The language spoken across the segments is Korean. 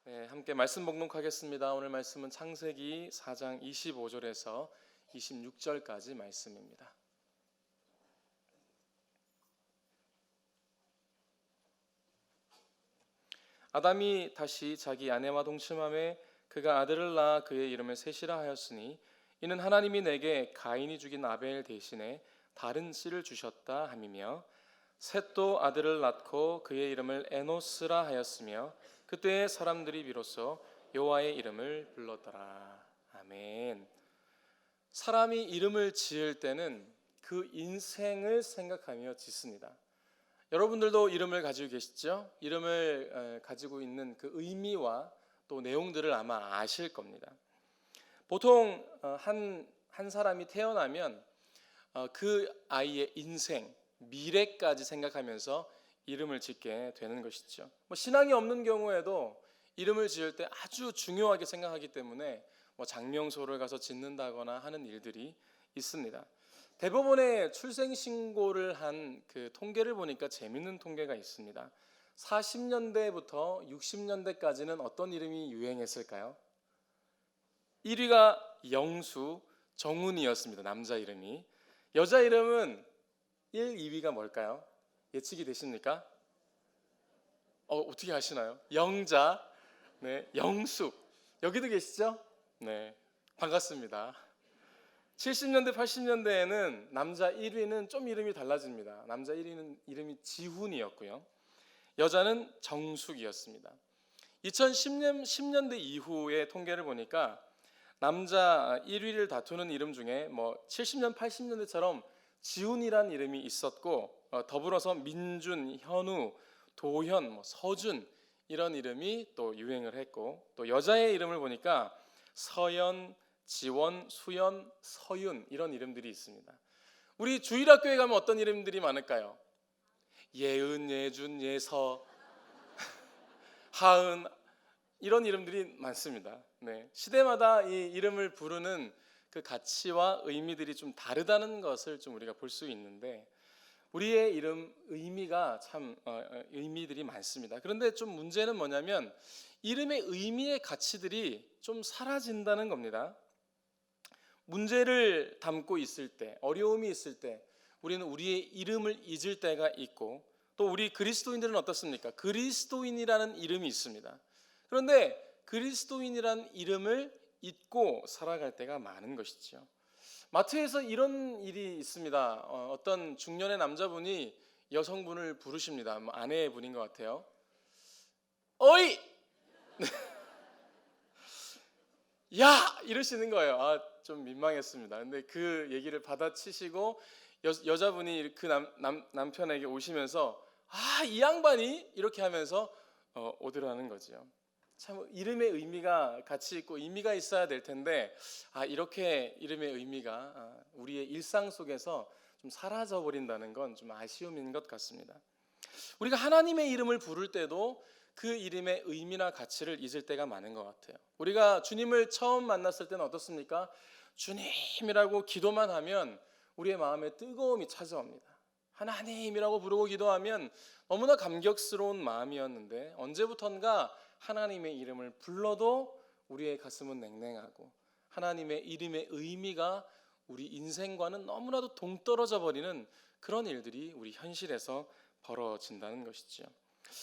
네, 함께 말씀 봉독하겠습니다. 오늘 말씀은 창세기 4장 25절에서 26절까지 말씀입니다. 아담이 다시 자기 아내와 동침함에 그가 아들을 낳아 그의 이름을 셋이라 하였으니 이는 하나님이 내게 가인이 죽인 아벨 대신에 다른 씨를 주셨다 함이며, 셋도 아들을 낳고 그의 이름을 에노스라 하였으며 그때의 사람들이 비로소 여호와의 이름을 불렀더라. 아멘. 사람이 이름을 지을 때는 그 인생을 생각하며 짓습니다. 여러분들도 이름을 가지고 계시죠? 이름을 가지고 있는 그 의미와 또 내용들을 아마 아실 겁니다. 보통 한 사람이 태어나면 그 아이의 인생, 미래까지 생각하면서 이름을 짓게 되는 것이죠. 신앙이 없는 경우에도 이름을 지을 때 아주 중요하게 생각하기 때문에 장명소를 가서 짓는다거나 하는 일들이 있습니다. 대법원에 출생신고를 한 그 통계를 보니까 재밌는 통계가 있습니다. 40년대부터 60년대까지는 어떤 이름이 유행했을까요? 1위가 영수, 정훈이었습니다. 남자 이름이. 여자 이름은 1, 2위가 뭘까요? 예측이 되십니까? 어떻게 아시나요? 영자, 네, 영숙. 여기도 계시죠? 네, 반갑습니다. 70년대, 80년대에는 남자 1위는 좀 이름이 달라집니다. 남자 1위는 이름이 지훈이었고요. 여자는 정숙이었습니다. 2010년대 이후의 통계를 보니까 남자 1위를 다투는 이름 중에 70년, 80년대처럼 지훈이란 이름이 있었고, 더불어서 민준, 현우, 도현, 서준 이런 이름이 또 유행을 했고, 또 여자의 이름을 보니까 서연, 지원, 수연, 서윤 이런 이름들이 있습니다. 우리 주일학교에 가면 어떤 이름들이 많을까요? 예은, 예준, 예서, 하은 이런 이름들이 많습니다. 네, 시대마다 이 이름을 부르는 그 가치와 의미들이 좀 다르다는 것을 좀 우리가 볼 수 있는데, 우리의 이름 의미가 참 의미들이 많습니다. 그런데 좀 문제는 뭐냐면 이름의 의미의 가치들이 좀 사라진다는 겁니다. 문제를 담고 있을 때, 어려움이 있을 때 우리는 우리의 이름을 잊을 때가 있고, 또 우리 그리스도인들은 어떻습니까? 그리스도인이라는 이름이 있습니다. 그런데 그리스도인이라는 이름을 잊고 살아갈 때가 많은 것이죠. 마트에서 이런 일이 있습니다. 어떤 중년의 남자분이 여성분을 부르십니다. 아내분인 것 같아요. 어이! 야! 이러시는 거예요. 좀 민망했습니다. 근데 그 얘기를 받아치시고 여자분이 그 남편에게 오시면서 이 양반이 이렇게 하면서 오더라는 거죠. 참 이름의 의미가 가치 있고 의미가 있어야 될 텐데 이렇게 이름의 의미가 우리의 일상 속에서 좀 사라져 버린다는 건 좀 아쉬움인 것 같습니다. 우리가 하나님의 이름을 부를 때도 그 이름의 의미나 가치를 잊을 때가 많은 것 같아요. 우리가 주님을 처음 만났을 때는 어떻습니까? 주님이라고 기도만 하면 우리의 마음에 뜨거움이 찾아옵니다. 하나님이라고 부르고 기도하면 너무나 감격스러운 마음이었는데, 언제부턴가 하나님의 이름을 불러도 우리의 가슴은 냉랭하고 하나님의 이름의 의미가 우리 인생과는 너무나도 동떨어져 버리는 그런 일들이 우리 현실에서 벌어진다는 것이죠.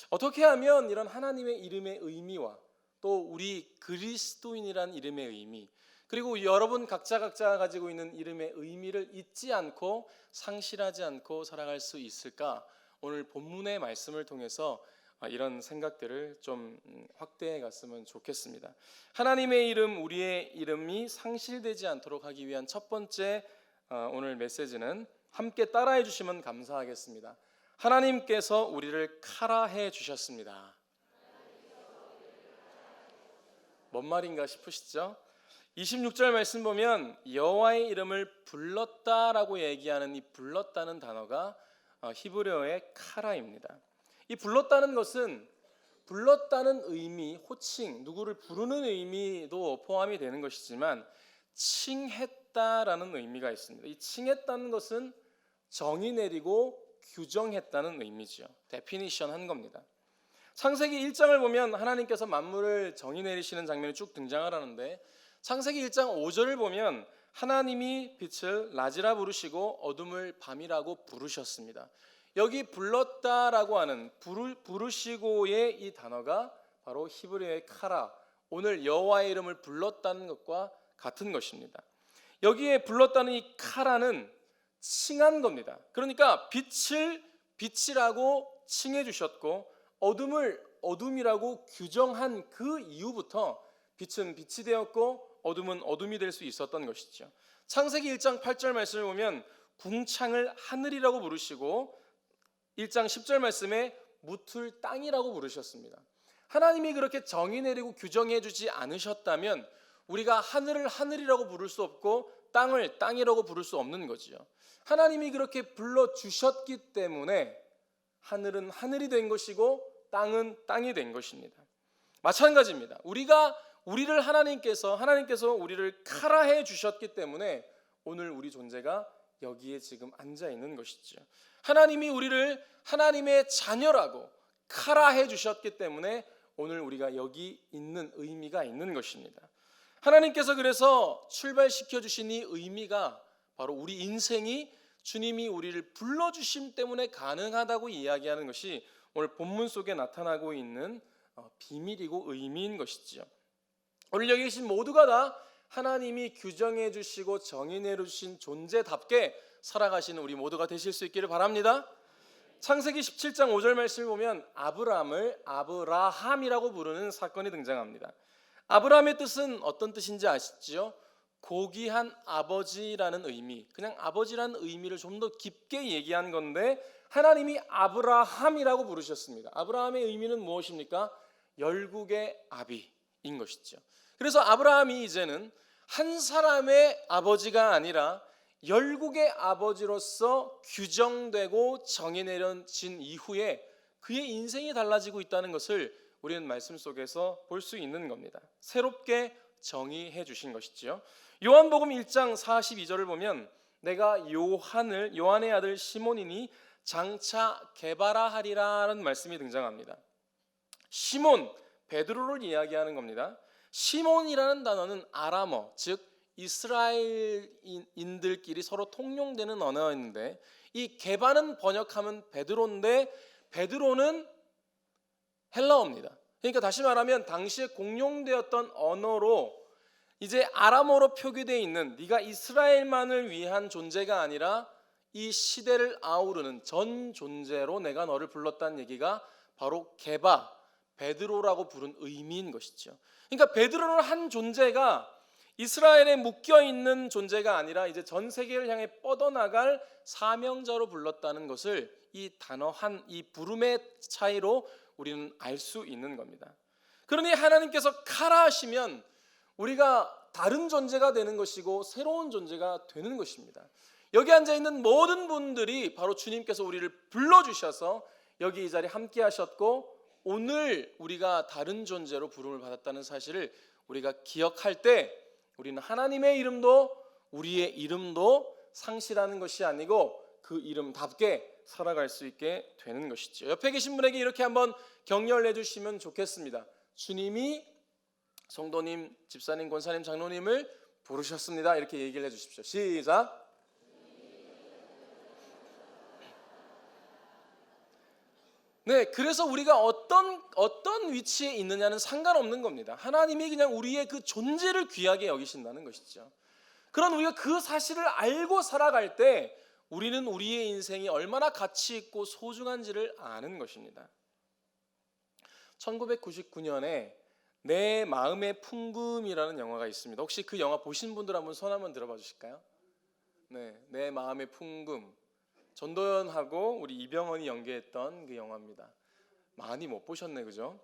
어떻게 하면 이런 하나님의 이름의 의미와 또 우리 그리스도인이란 이름의 의미, 그리고 여러분 각자가 가지고 있는 이름의 의미를 잊지 않고 상실하지 않고 살아갈 수 있을까? 오늘 본문의 말씀을 통해서 이런 생각들을 좀 확대해 갔으면 좋겠습니다. 하나님의 이름, 우리의 이름이 상실되지 않도록 하기 위한 첫 번째 오늘 메시지는, 함께 따라해 주시면 감사하겠습니다. 하나님께서 우리를 카라해 주셨습니다. 뭔 말인가 싶으시죠? 26절 말씀 보면 여호와의 이름을 불렀다라고 얘기하는 이 불렀다는 단어가 히브리어의 카라입니다. 이 불렀다는 것은 불렀다는 의미, 호칭, 누구를 부르는 의미도 포함이 되는 것이지만 칭했다라는 의미가 있습니다. 이 칭했다는 것은 정의 내리고 규정했다는 의미죠. 데피니션 한 겁니다. 창세기 1장을 보면 하나님께서 만물을 정의 내리시는 장면이 쭉 등장을 하는데, 창세기 1장 5절을 보면 하나님이 빛을 낮이라 부르시고 어둠을 밤이라고 부르셨습니다. 여기 불렀다라고 하는 부르시고의 이 단어가 바로 히브리어의 카라, 오늘 여호와의 이름을 불렀다는 것과 같은 것입니다. 여기에 불렀다는 이 카라는 칭한 겁니다. 그러니까 빛을 빛이라고 칭해 주셨고 어둠을 어둠이라고 규정한 그 이후부터 빛은 빛이 되었고 어둠은 어둠이 될 수 있었던 것이죠. 창세기 1장 8절 말씀을 보면 궁창을 하늘이라고 부르시고 1장 10절 말씀에 묻을 땅이라고 부르셨습니다. 하나님이 그렇게 정의 내리고 규정해 주지 않으셨다면 우리가 하늘을 하늘이라고 부를 수 없고 땅을 땅이라고 부를 수 없는 거지요. 하나님이 그렇게 불러주셨기 때문에 하늘은 하늘이 된 것이고 땅은 땅이 된 것입니다. 마찬가지입니다. 우리를 하나님께서 우리를 카라해 주셨기 때문에 오늘 우리 존재가 여기에 지금 앉아 있는 것이죠. 하나님이 우리를 하나님의 자녀라고 카라해 주셨기 때문에 오늘 우리가 여기 있는 의미가 있는 것입니다. 하나님께서 그래서 출발시켜 주신 이 의미가 바로 우리 인생이 주님이 우리를 불러주심 때문에 가능하다고 이야기하는 것이 오늘 본문 속에 나타나고 있는 비밀이고 의미인 것이지요. 오늘 여기 계신 모두가 다 하나님이 규정해 주시고 정의 내려주신 존재답게 살아가시는 우리 모두가 되실 수 있기를 바랍니다. 창세기 17장 5절 말씀을 보면 아브라함을 아브라함이라고 부르는 사건이 등장합니다. 아브라함의 뜻은 어떤 뜻인지 아시죠? 고귀한 아버지라는 의미, 그냥 아버지라는 의미를 좀 더 깊게 얘기한 건데 하나님이 아브라함이라고 부르셨습니다. 아브라함의 의미는 무엇입니까? 열국의 아비인 것이죠. 그래서 아브라함이 이제는 한 사람의 아버지가 아니라 열국의 아버지로서 규정되고 정의 내려진 이후에 그의 인생이 달라지고 있다는 것을 우리는 말씀 속에서 볼 수 있는 겁니다. 새롭게 정의해 주신 것이지요. 요한복음 1장 42절을 보면 내가 요한의 아들 시몬이니 장차 개바라하리라는 말씀이 등장합니다. 시몬, 베드로를 이야기하는 겁니다. 시몬이라는 단어는 아람어, 즉 이스라엘인들끼리 서로 통용되는 언어였는데 이 개바는 번역하면 베드로인데 베드로는 헬라어입니다. 그러니까 다시 말하면 당시에 공용되었던 언어로 이제 아람어로 표기되어 있는 네가 이스라엘만을 위한 존재가 아니라 이 시대를 아우르는 전 존재로 내가 너를 불렀다는 얘기가 바로 게바, 베드로라고 부른 의미인 것이죠. 그러니까 베드로는 한 존재가 이스라엘에 묶여있는 존재가 아니라 이제 전 세계를 향해 뻗어나갈 사명자로 불렀다는 것을 이 단어 이 부름의 차이로 우리는 알 수 있는 겁니다. 그러니 하나님께서 카라 하시면 우리가 다른 존재가 되는 것이고 새로운 존재가 되는 것입니다. 여기 앉아있는 모든 분들이 바로 주님께서 우리를 불러주셔서 여기 이 자리에 함께 하셨고 오늘 우리가 다른 존재로 부름을 받았다는 사실을 우리가 기억할 때 우리는 하나님의 이름도 우리의 이름도 상실하는 것이 아니고 그 이름답게 살아갈 수 있게 되는 것이죠. 옆에 계신 분에게 이렇게 한번 격려를 해주시면 좋겠습니다. 주님이 성도님, 집사님, 권사님, 장로님을 부르셨습니다. 이렇게 얘기를 해주십시오. 시작. 네, 그래서 우리가 어떤 위치에 있느냐는 상관없는 겁니다. 하나님이 그냥 우리의 그 존재를 귀하게 여기신다는 것이죠. 그런 우리가 그 사실을 알고 살아갈 때 우리는 우리의 인생이 얼마나 가치 있고 소중한지를 아는 것입니다. 1999년에 내 마음의 풍금이라는 영화가 있습니다. 혹시 그 영화 보신 분들 한번 손 한번 들어봐 주실까요? 네, 내 마음의 풍금. 전도연하고 우리 이병헌이 연기했던 그 영화입니다. 많이 못 보셨네, 그죠?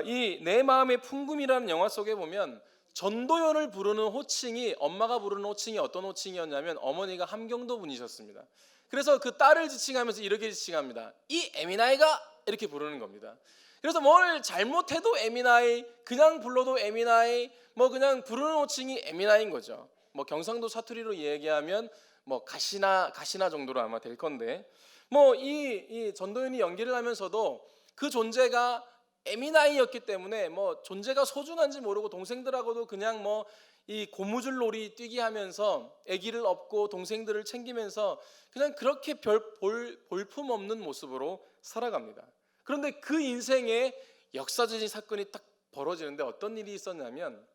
이 내 마음의 풍금이라는 영화 속에 보면 전도연을 부르는 호칭이 엄마가 부르는 호칭이 어떤 호칭이었냐면 어머니가 함경도 분이셨습니다. 그래서 그 딸을 지칭하면서 이렇게 지칭합니다. 이 에미나이가 이렇게 부르는 겁니다. 그래서 뭘 잘못해도 에미나이, 그냥 불러도 에미나이, 뭐 그냥 부르는 호칭이 에미나이인 거죠. 뭐 경상도 사투리로 얘기하면 뭐 가시나 정도로 아마 될 건데 뭐 이 전도연이 연기를 하면서도 그 존재가 에미나이였기 때문에 뭐 존재가 소중한지 모르고 동생들하고도 그냥 뭐 이 고무줄 놀이 뛰기 하면서 아기를 업고 동생들을 챙기면서 그냥 그렇게 볼품 없는 모습으로 살아갑니다. 그런데 그 인생에 역사적인 사건이 딱 벌어지는데 어떤 일이 있었냐면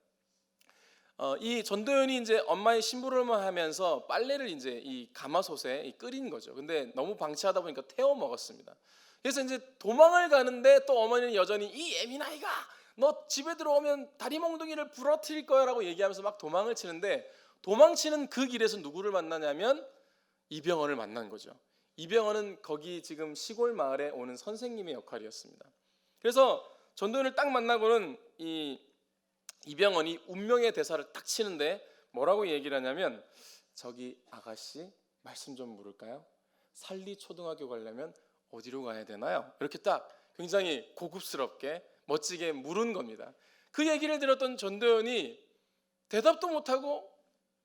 이 전도연이 이제 엄마의 심부름을 하면서 빨래를 이제 이 가마솥에 끓인 거죠. 근데 너무 방치하다 보니까 태워 먹었습니다. 그래서 이제 도망을 가는데 또 어머니는 여전히 이 예민아이가 너 집에 들어오면 다리 몽둥이를 부러뜨릴 거야라고 얘기하면서 막 도망을 치는데 도망치는 그 길에서 누구를 만나냐면 이병헌을 만난 거죠. 이병헌은 거기 지금 시골 마을에 오는 선생님의 역할이었습니다. 그래서 전도연을 딱 만나고는 이 이병헌이 운명의 대사를 딱 치는데 뭐라고 얘기를 하냐면 저기 아가씨 말씀 좀 물을까요? 산리초등학교 가려면 어디로 가야 되나요? 이렇게 딱 굉장히 고급스럽게 멋지게 물은 겁니다. 그 얘기를 들었던 전도연이 대답도 못하고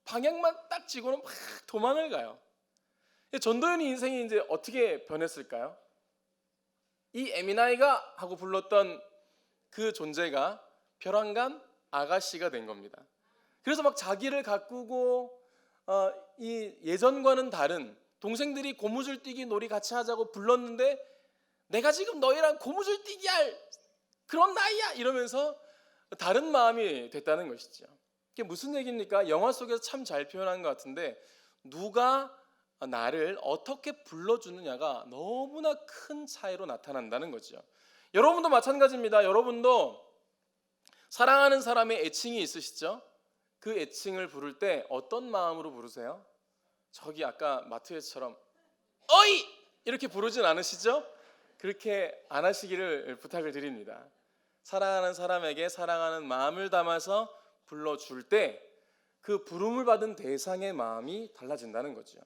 방향만 딱 쥐고는 막 도망을 가요. 전도연이 인생이 이제 어떻게 변했을까요? 이 에미나이가 하고 불렀던 그 존재가 벼랑간 아가씨가 된 겁니다. 그래서 막 자기를 가꾸고 이 예전과는 다른 동생들이 고무줄 뛰기 놀이 같이 하자고 불렀는데 내가 지금 너희랑 고무줄 뛰기 할 그런 나이야 이러면서 다른 마음이 됐다는 것이죠. 이게 무슨 얘기입니까? 영화 속에서 참 잘 표현한 것 같은데 누가 나를 어떻게 불러주느냐가 너무나 큰 차이로 나타난다는 거죠. 여러분도 마찬가지입니다. 여러분도 사랑하는 사람의 애칭이 있으시죠? 그 애칭을 부를 때 어떤 마음으로 부르세요? 저기 아까 마트에서처럼 어이! 이렇게 부르진 않으시죠? 그렇게 안 하시기를 부탁을 드립니다. 사랑하는 사람에게 사랑하는 마음을 담아서 불러줄 때 그 부름을 받은 대상의 마음이 달라진다는 거죠.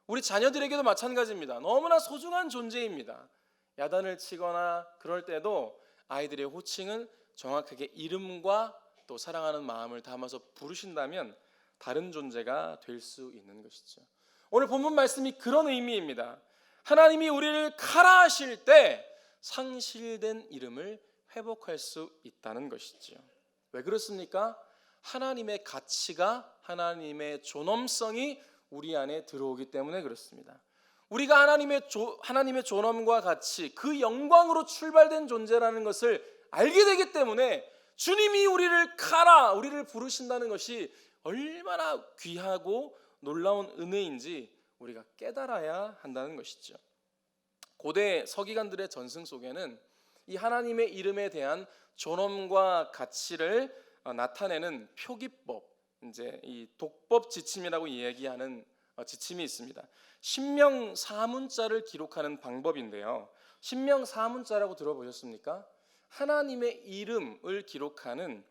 우리 자녀들에게도 마찬가지입니다. 너무나 소중한 존재입니다. 야단을 치거나 그럴 때도 아이들의 호칭은 정확하게 이름과 또 사랑하는 마음을 담아서 부르신다면 다른 존재가 될 수 있는 것이죠. 오늘 본문 말씀이 그런 의미입니다. 하나님이 우리를 카라 하실 때 상실된 이름을 회복할 수 있다는 것이죠. 왜 그렇습니까? 하나님의 가치가 하나님의 존엄성이 우리 안에 들어오기 때문에 그렇습니다. 우리가 하나님의 존엄과 가치 그 영광으로 출발된 존재라는 것을 알게 되기 때문에 주님이 우리를 카라 우리를 부르신다는 것이 얼마나 귀하고 놀라운 은혜인지 우리가 깨달아야 한다는 것이죠. 고대 서기관들의 전승 속에는 이 하나님의 이름에 대한 존엄과 가치를 나타내는 표기법, 이제 이 독법 지침이라고 이야기하는 지침이 있습니다. 신명 사문자를 기록하는 방법인데요. 신명 사문자라고 들어보셨습니까? 하나님의 이름을 기록하는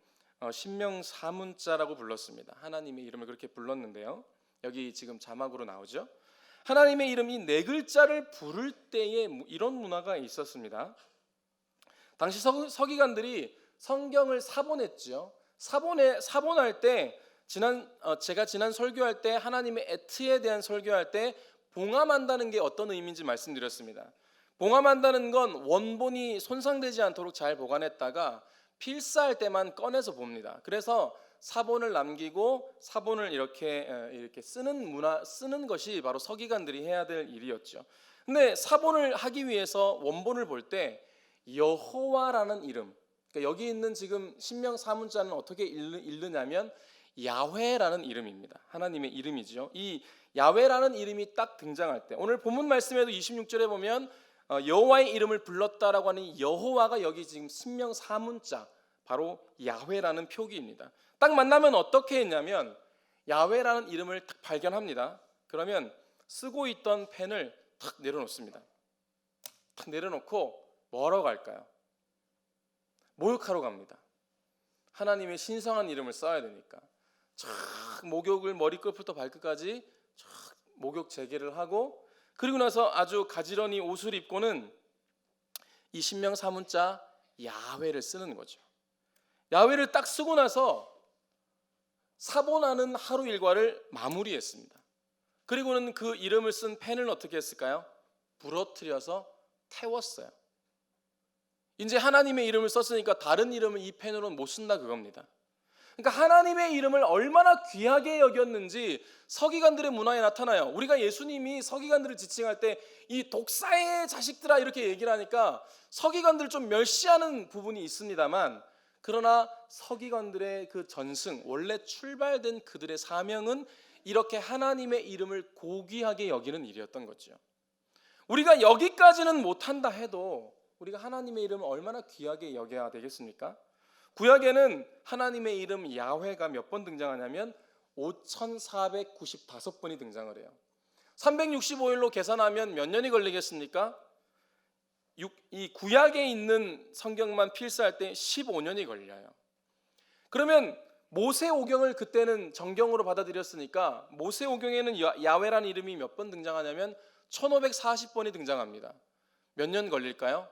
신명 사문자라고 불렀습니다. 하나님의 이름을 그렇게 불렀는데요. 여기 지금 자막으로 나오죠. 하나님의 이름 이 네 글자를 부를 때에 이런 문화가 있었습니다. 당시 서기관들이 성경을 사본했죠. 사본할 때 제가 지난 설교할 때 하나님의 애트에 대한 설교할 때 봉함한다는 게 어떤 의미인지 말씀드렸습니다. 봉함한다는 건 원본이 손상되지 않도록 잘 보관했다가 필사할 때만 꺼내서 봅니다. 그래서 사본을 남기고 사본을 이렇게 쓰는 것이 바로 서기관들이 해야 될 일이었죠. 근데 사본을 하기 위해서 원본을 볼 때 여호와라는 이름, 그러니까 여기 있는 지금 신명 사문자는 어떻게 읽느냐면 야훼라는 이름입니다. 하나님의 이름이죠. 이 야훼라는 이름이 딱 등장할 때 오늘 본문 말씀에도 26절에 보면 여호와의 이름을 불렀다라고 하는 이 여호와가 여기 지금 신명 사문자 바로 야훼라는 표기입니다. 딱 만나면 어떻게 했냐면 야훼라는 이름을 딱 발견합니다. 그러면 쓰고 있던 펜을 탁 내려놓습니다. 탁 내려놓고 뭐하러 갈까요? 목욕하러 갑니다. 하나님의 신성한 이름을 써야 되니까 촥 목욕을 머리끝부터 발끝까지 촥 목욕 재개를 하고 그리고 나서 아주 가지런히 옷을 입고는 이 신명 사문자 야훼를 쓰는 거죠. 야훼를 딱 쓰고 나서 사본하는 하루 일과를 마무리했습니다. 그리고는 그 이름을 쓴 펜을 어떻게 했을까요? 부러뜨려서 태웠어요. 이제 하나님의 이름을 썼으니까 다른 이름을 이 펜으로는 못 쓴다 그겁니다. 그러니까 하나님의 이름을 얼마나 귀하게 여겼는지 서기관들의 문화에 나타나요. 우리가 예수님이 서기관들을 지칭할 때 이 독사의 자식들아 이렇게 얘기를 하니까 서기관들을 좀 멸시하는 부분이 있습니다만, 그러나 서기관들의 그 전승, 원래 출발된 그들의 사명은 이렇게 하나님의 이름을 고귀하게 여기는 일이었던 거죠. 우리가 여기까지는 못한다 해도 우리가 하나님의 이름을 얼마나 귀하게 여겨야 되겠습니까? 구약에는 하나님의 이름 야훼가 몇 번 등장하냐면 5495번이 등장을 해요. 365일로 계산하면 몇 년이 걸리겠습니까? 이 구약에 있는 성경만 필사할 때 15년이 걸려요. 그러면 모세오경을 그때는 정경으로 받아들였으니까 모세오경에는 야훼라는 이름이 몇 번 등장하냐면 1540번이 등장합니다. 몇 년 걸릴까요?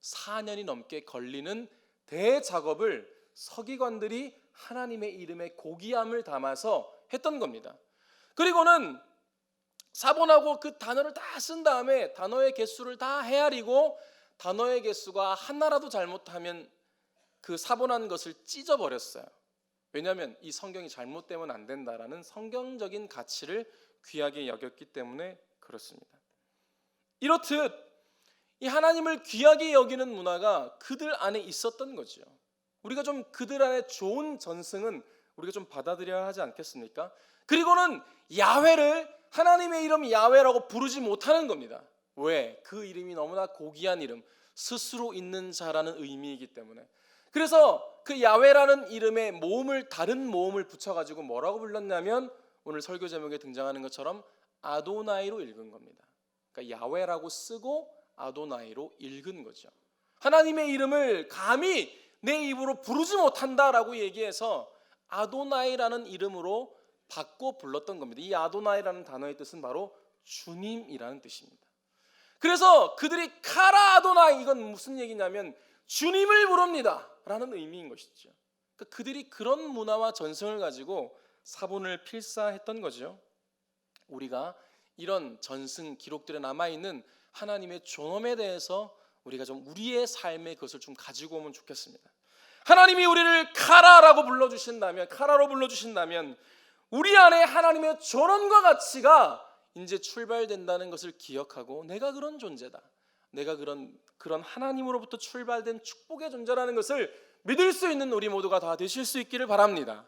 4년이 넘게 걸리는 대작업을 서기관들이 하나님의 이름의 고귀함을 담아서 했던 겁니다. 그리고는 사본하고 그 단어를 다 쓴 다음에 단어의 개수를 다 헤아리고 단어의 개수가 하나라도 잘못하면 그 사본한 것을 찢어버렸어요. 왜냐하면 이 성경이 잘못되면 안 된다라는 성경적인 가치를 귀하게 여겼기 때문에 그렇습니다. 이렇듯 이 하나님을 귀하게 여기는 문화가 그들 안에 있었던 거죠. 우리가 좀 그들 안에 좋은 전승은 우리가 좀 받아들여야 하지 않겠습니까? 그리고는 야훼를 하나님의 이름 야훼라고 부르지 못하는 겁니다. 왜? 그 이름이 너무나 고귀한 이름, 스스로 있는 자라는 의미이기 때문에. 그래서 그 야훼라는 이름에 다른 모음을 붙여가지고 뭐라고 불렀냐면 오늘 설교 제목에 등장하는 것처럼 아도나이로 읽은 겁니다. 그러니까 야훼라고 쓰고 아도나이로 읽은 거죠. 하나님의 이름을 감히 내 입으로 부르지 못한다라고 얘기해서 아도나이라는 이름으로 바꿔 불렀던 겁니다. 이 아도나이라는 단어의 뜻은 바로 주님이라는 뜻입니다. 그래서 그들이 카라 아도나이, 이건 무슨 얘기냐면 주님을 부릅니다 라는 의미인 것이죠. 그러니까 그들이 그런 문화와 전승을 가지고 사본을 필사했던 거죠. 우리가 이런 전승 기록들에 남아있는 하나님의 존엄에 대해서 우리가 좀 우리의 삶의 것을 좀 가지고 오면 좋겠습니다. 하나님이 우리를 카라로 불러주신다면 우리 안에 하나님의 존엄과 가치가 이제 출발된다는 것을 기억하고 내가 그런 존재다, 내가 그런 하나님으로부터 출발된 축복의 존재라는 것을 믿을 수 있는 우리 모두가 다 되실 수 있기를 바랍니다.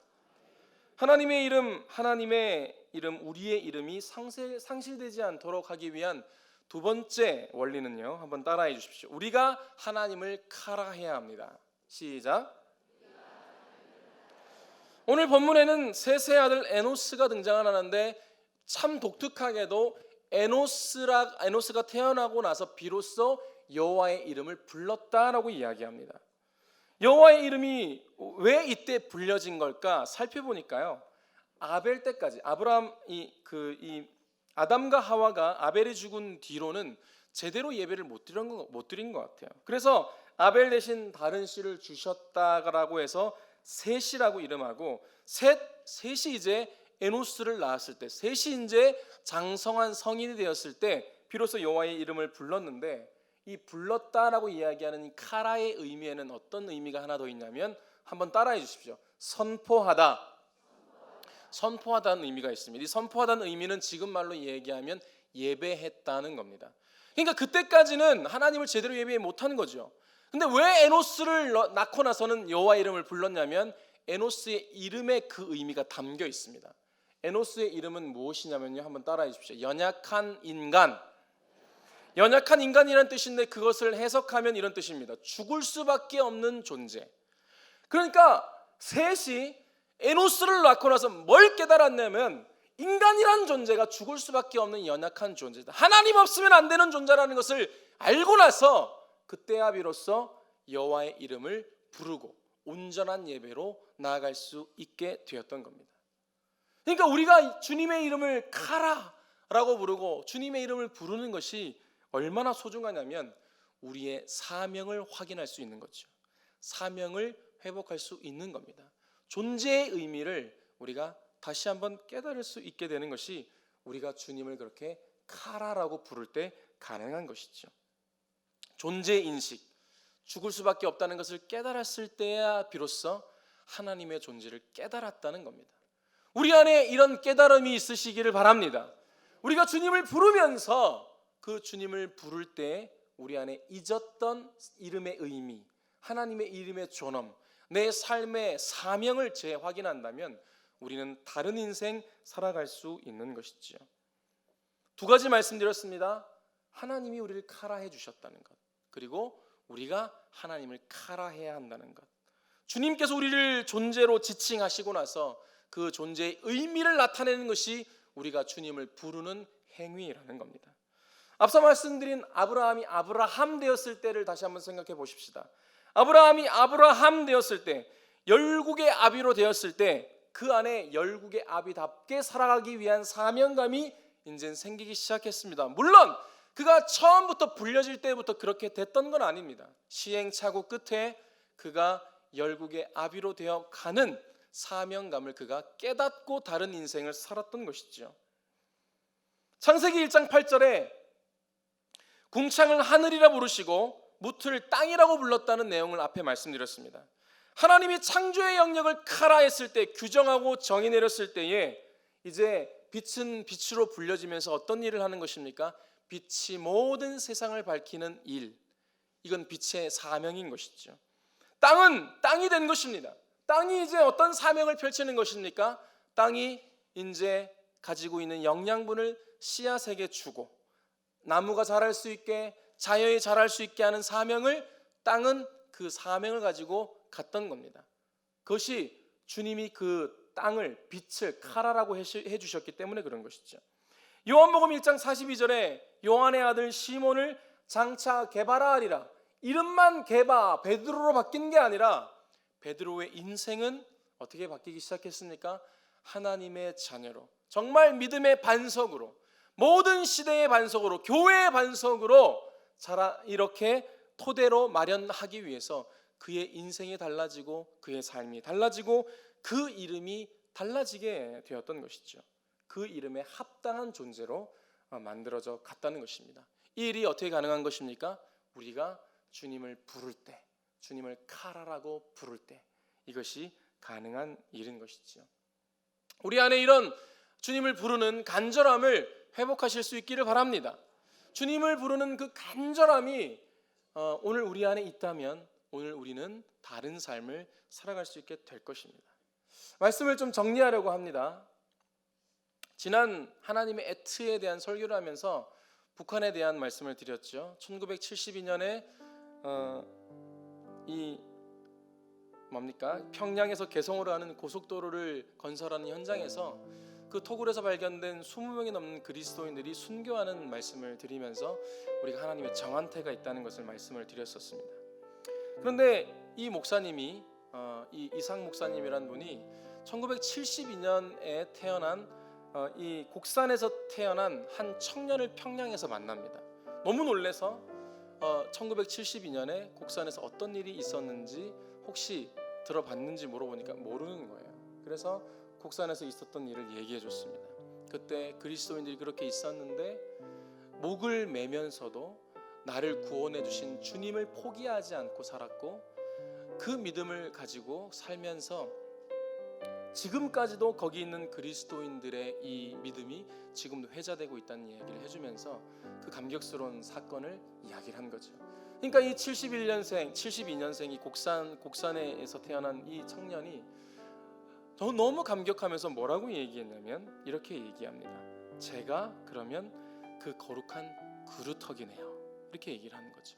하나님의 이름, 우리의 이름이 상실되지 않도록 하기 위한 두 번째 원리는요, 한번 따라해 주십시오. 우리가 하나님을 카라해야 합니다. 시작. 오늘 본문에는 셋의 아들 에노스가 등장을 하는데 참 독특하게도 에노스가 태어나고 나서 비로소 여호와의 이름을 불렀다라고 이야기합니다. 여호와의 이름이 왜 이때 불려진 걸까 살펴보니까요, 아벨 때까지 아담과 하와가 아벨이 죽은 뒤로는 제대로 예배를 못 드린 것 같아요. 그래서 아벨 대신 다른 씨를 주셨다라고 해서 셋이라고 이름하고, 셋이 이제 에노스를 낳았을 때, 셋이 이제 장성한 성인이 되었을 때 비로소 여호와의 이름을 불렀는데, 이 불렀다라고 이야기하는 이 카라의 의미에는 어떤 의미가 하나 더 있냐면 한번 따라해 주십시오. 선포하다는 의미가 있습니다. 이 선포하다는 의미는 지금 말로 얘기하면 예배했다는 겁니다. 그러니까 그때까지는 하나님을 제대로 예배 못하는 거죠. 근데 왜 에노스를 낳고 나서는 여호와 이름을 불렀냐면 에노스의 이름에 그 의미가 담겨 있습니다. 에노스의 이름은 무엇이냐면요, 한번 따라해 주십시오. 연약한 인간. 연약한 인간이라는 뜻인데 그것을 해석하면 이런 뜻입니다. 죽을 수밖에 없는 존재. 그러니까 셋이 에노스를 낳고 나서 뭘 깨달았냐면 인간이란 존재가 죽을 수밖에 없는 연약한 존재다, 하나님 없으면 안 되는 존재라는 것을 알고 나서 그때야 비로소 여호와의 이름을 부르고 온전한 예배로 나아갈 수 있게 되었던 겁니다. 그러니까 우리가 주님의 이름을 카라라고 부르고 주님의 이름을 부르는 것이 얼마나 소중하냐면 우리의 사명을 확인할 수 있는 거죠. 사명을 회복할 수 있는 겁니다. 존재의 의미를 우리가 다시 한번 깨달을 수 있게 되는 것이 우리가 주님을 그렇게 카라라고 부를 때 가능한 것이죠. 존재 인식, 죽을 수밖에 없다는 것을 깨달았을 때야 비로소 하나님의 존재를 깨달았다는 겁니다. 우리 안에 이런 깨달음이 있으시기를 바랍니다. 우리가 주님을 부르면서 그 주님을 부를 때 우리 안에 잊었던 이름의 의미, 하나님의 이름의 존엄, 내 삶의 사명을 재확인한다면 우리는 다른 인생 살아갈 수 있는 것이지요. 두 가지 말씀드렸습니다. 하나님이 우리를 카라해 주셨다는 것, 그리고 우리가 하나님을 카라해야 한다는 것. 주님께서 우리를 존재로 지칭하시고 나서 그 존재의 의미를 나타내는 것이 우리가 주님을 부르는 행위라는 겁니다. 앞서 말씀드린 아브라함이 아브라함 되었을 때를 다시 한번 생각해 보십시다. 아브라함이 아브라함 되었을 때, 열국의 아비로 되었을 때 그 안에 열국의 아비답게 살아가기 위한 사명감이 이제 생기기 시작했습니다. 물론 그가 처음부터 불려질 때부터 그렇게 됐던 건 아닙니다. 시행착오 끝에 그가 열국의 아비로 되어 가는 사명감을 그가 깨닫고 다른 인생을 살았던 것이죠. 창세기 1장 8절에 궁창을 하늘이라 부르시고 무틀 땅이라고 불렀다는 내용을 앞에 말씀드렸습니다. 하나님이 창조의 영역을 카라했을 때, 규정하고 정의 내렸을 때에 이제 빛은 빛으로 불려지면서 어떤 일을 하는 것입니까? 빛이 모든 세상을 밝히는 일, 이건 빛의 사명인 것이죠. 땅은 땅이 된 것입니다. 땅이 이제 어떤 사명을 펼치는 것입니까? 땅이 이제 가지고 있는 영양분을 씨앗에게 주고 나무가 자랄 수 있게, 자연이 자랄 수 있게 하는 사명을, 땅은 그 사명을 가지고 갔던 겁니다. 그것이 주님이 그 땅을, 빛을 카라라고 해주셨기 때문에 그런 것이죠. 요한복음 1장 42절에 요한의 아들 시몬을 장차 게바라 하리라, 이름만 게바, 베드로로 바뀐 게 아니라 베드로의 인생은 어떻게 바뀌기 시작했습니까? 하나님의 자녀로, 정말 믿음의 반석으로, 모든 시대의 반석으로, 교회의 반석으로 이렇게 토대로 마련하기 위해서 그의 인생이 달라지고 그의 삶이 달라지고 그 이름이 달라지게 되었던 것이죠. 그 이름에 합당한 존재로 만들어져 갔다는 것입니다. 이 일이 어떻게 가능한 것입니까? 우리가 주님을 부를 때, 주님을 카라라고 부를 때, 이것이 가능한 일인 것이죠. 우리 안에 이런 주님을 부르는 간절함을 회복하실 수 있기를 바랍니다. 주님을 부르는 그 간절함이 오늘 우리 안에 있다면 오늘 우리는 다른 삶을 살아갈 수 있게 될 것입니다. 말씀을 좀 정리하려고 합니다. 지난 하나님의 애트에 대한 설교를 하면서 북한에 대한 말씀을 드렸죠. 1972년에 평양에서 개성으로 하는 고속도로를 건설하는 현장에서 그 토굴에서 발견된 20명이 넘는 그리스도인들이 순교하는 말씀을 드리면서 우리가 하나님의 정한태가 있다는 것을 말씀을 드렸었습니다. 그런데 이 목사님이 이 이상 목사님이란 분이 1972년에 태어난 이 곡산에서 태어난 한 청년을 평양에서 만납니다. 너무 놀라서 1972년에 곡산에서 어떤 일이 있었는지 혹시 들어봤는지 물어보니까 모르는 거예요. 그래서 곡산에서 있었던 일을 얘기해 줬습니다. 그때 그리스도인들이 그렇게 있었는데 목을 매면서도 나를 구원해 주신 주님을 포기하지 않고 살았고 그 믿음을 가지고 살면서 지금까지도 거기 있는 그리스도인들의 이 믿음이 지금도 회자되고 있다는 이야기를 해주면서 그 감격스러운 사건을 이야기를 한 거죠. 그러니까 이 72년생이 곡산에서 태어난 이 청년이 너무 감격하면서 뭐라고 얘기했냐면 이렇게 얘기합니다. 제가 그러면 그 거룩한 그루터기네요. 이렇게 얘기를 하는 거죠.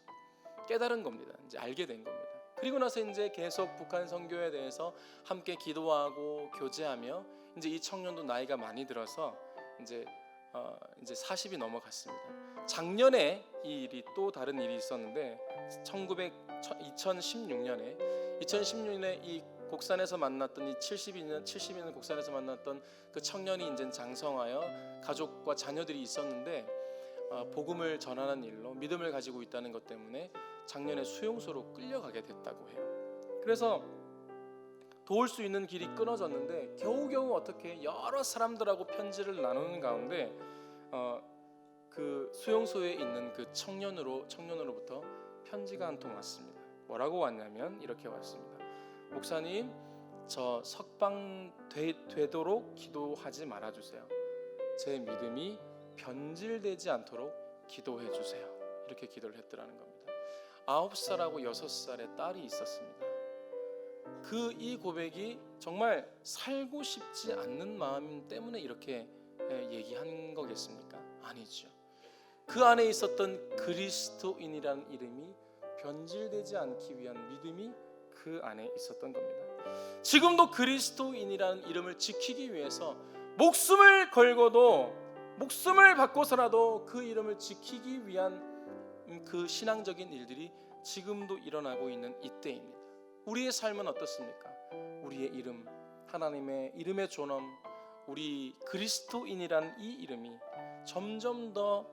깨달은 겁니다. 이제 알게 된 겁니다. 그리고 나서 이제 계속 북한 선교에 대해서 함께 기도하고 교제하며 이제 이 청년도 나이가 많이 들어서 이제 40이 넘어갔습니다. 작년에 이 일이 또 다른 일이 있었는데 2016년에 이 곡산에서 만났던 이 70년 곡산에서 만났던 그 청년이 이제 장성하여 가족과 자녀들이 있었는데 복음을 전하는 일로 믿음을 가지고 있다는 것 때문에 작년에 수용소로 끌려가게 됐다고 해요. 그래서 도울 수 있는 길이 끊어졌는데 겨우겨우 어떻게 여러 사람들하고 편지를 나누는 가운데 그 수용소에 있는 그 청년으로부터 편지가 한 통 왔습니다. 뭐라고 왔냐면 이렇게 왔습니다. 목사님, 저 석방 되도록 기도하지 말아주세요. 제 믿음이 변질되지 않도록 기도해 주세요. 이렇게 기도를 했더라는 겁니다. 9살하고 6살의 딸이 있었습니다. 이 고백이 정말 살고 싶지 않는 마음 때문에 이렇게 얘기한 거겠습니까? 아니죠. 그 안에 있었던 그리스도인이라는 이름이 변질되지 않기 위한 믿음이 그 안에 있었던 겁니다. 지금도 그리스도인이라는 이름을 지키기 위해서 목숨을 걸고도, 목숨을 바꿔서라도 그 이름을 지키기 위한 그 신앙적인 일들이 지금도 일어나고 있는 이때입니다. 우리의 삶은 어떻습니까? 우리의 이름, 하나님의 이름의 존엄, 우리 그리스도인이라는 이 이름이 점점 더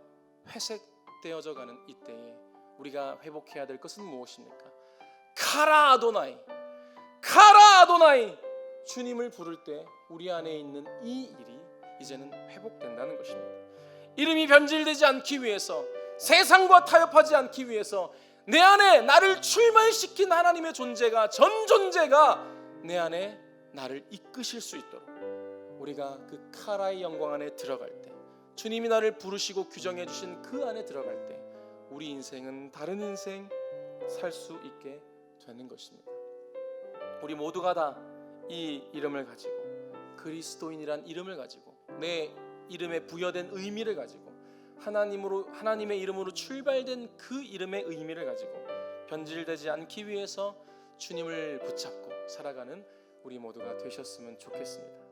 회색되어져 가는 이때에 우리가 회복해야 될 것은 무엇입니까? 카라 아도나이, 카라 아도나이, 주님을 부를 때 우리 안에 있는 이 일이 이제는 회복된다는 것입니다. 이름이 변질되지 않기 위해서, 세상과 타협하지 않기 위해서 내 안에 나를 출발시킨 하나님의 존재가, 전 존재가 내 안에 나를 이끄실 수 있도록 우리가 그 카라의 영광 안에 들어갈 때, 주님이 나를 부르시고 규정해 주신 그 안에 들어갈 때 우리 인생은 다른 인생 살 수 있게 되는 것입니다. 우리 모두가 다 이 이름을 가지고, 그리스도인이란 이름을 가지고, 내 이름에 부여된 의미를 가지고, 하나님의 이름으로 출발된 그 이름의 의미를 가지고 변질되지 않기 위해서 주님을 붙잡고 살아가는 우리 모두가 되셨으면 좋겠습니다.